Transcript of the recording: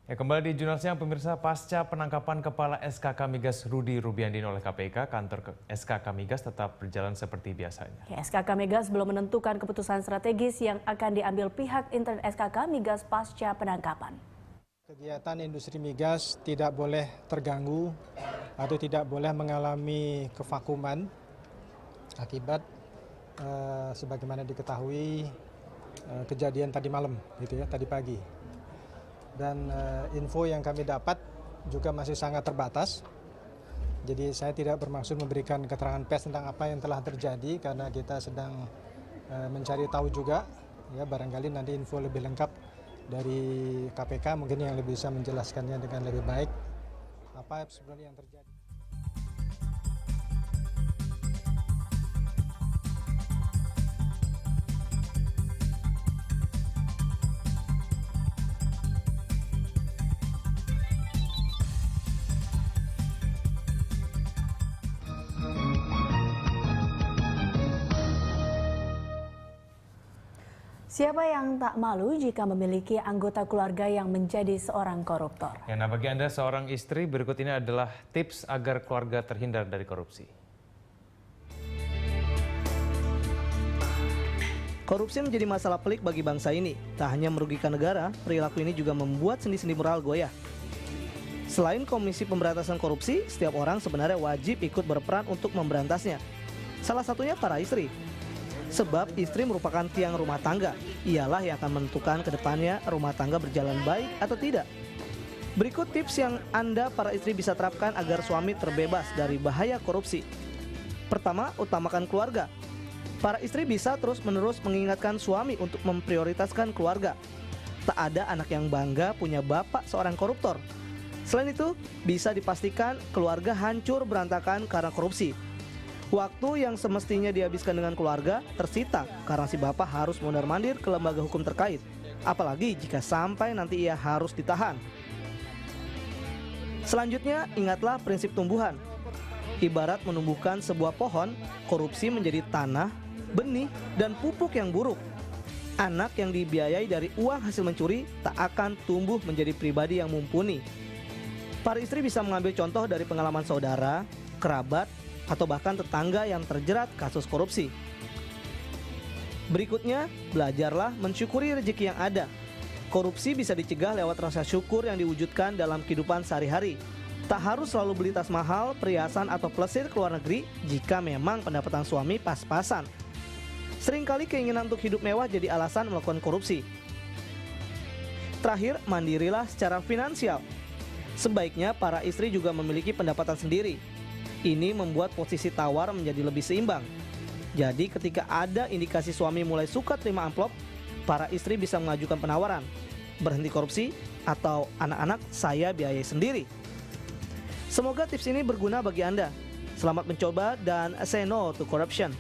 Ya, kembali di Jurnal Siang pemirsa, pasca penangkapan Kepala SKK Migas Rudi Rubiandini oleh KPK, kantor SKK Migas tetap berjalan seperti biasanya. Ya, SKK Migas belum menentukan keputusan strategis yang akan diambil pihak intern SKK Migas pasca penangkapan. Kegiatan industri migas tidak boleh terganggu atau tidak boleh mengalami kevakuman akibat sebagaimana diketahui kejadian tadi malam, gitu ya, tadi pagi. Dan info yang kami dapat juga masih sangat terbatas. Jadi saya tidak bermaksud memberikan keterangan pers tentang apa yang telah terjadi karena kita sedang mencari tahu juga. Ya, barangkali nanti info lebih lengkap dari KPK mungkin yang lebih bisa menjelaskannya dengan lebih baik apa sebenarnya yang terjadi. Siapa yang tak malu jika memiliki anggota keluarga yang menjadi seorang koruptor? Ya, nah bagi Anda seorang istri, berikut ini adalah tips agar keluarga terhindar dari korupsi. Korupsi menjadi masalah pelik bagi bangsa ini. Tak hanya merugikan negara, perilaku ini juga membuat sendi-sendi moral goyah. Selain Komisi Pemberantasan Korupsi, setiap orang sebenarnya wajib ikut berperan untuk memberantasnya. Salah satunya para istri. Sebab istri merupakan tiang rumah tangga. Ialah yang akan menentukan ke depannya rumah tangga berjalan baik atau tidak. Berikut tips yang Anda para istri bisa terapkan agar suami terbebas dari bahaya korupsi. Pertama, utamakan keluarga. Para istri bisa terus-menerus mengingatkan suami untuk memprioritaskan keluarga. Tak ada anak yang bangga punya bapak seorang koruptor. Selain itu, bisa dipastikan keluarga hancur berantakan karena korupsi. Waktu yang semestinya dihabiskan dengan keluarga tersita karena si bapak harus mondar-mandir ke lembaga hukum terkait. Apalagi jika sampai nanti ia harus ditahan. Selanjutnya, ingatlah prinsip tumbuhan. Ibarat menumbuhkan sebuah pohon, korupsi menjadi tanah, benih, dan pupuk yang buruk. Anak yang dibiayai dari uang hasil mencuri tak akan tumbuh menjadi pribadi yang mumpuni. Para istri bisa mengambil contoh dari pengalaman saudara, kerabat, atau bahkan tetangga yang terjerat kasus korupsi. Berikutnya, belajarlah mensyukuri rezeki yang ada. Korupsi bisa dicegah lewat rasa syukur yang diwujudkan dalam kehidupan sehari-hari. Tak harus selalu beli tas mahal, perhiasan, atau plesir ke luar negeri jika memang pendapatan suami pas-pasan. Seringkali keinginan untuk hidup mewah jadi alasan melakukan korupsi. Terakhir, mandirilah secara finansial. Sebaiknya para istri juga memiliki pendapatan sendiri. Ini membuat posisi tawar menjadi lebih seimbang. Jadi ketika ada indikasi suami mulai suka terima amplop, para istri bisa mengajukan penawaran. Berhenti korupsi atau anak-anak saya biayai sendiri. Semoga tips ini berguna bagi Anda. Selamat mencoba dan say no to corruption.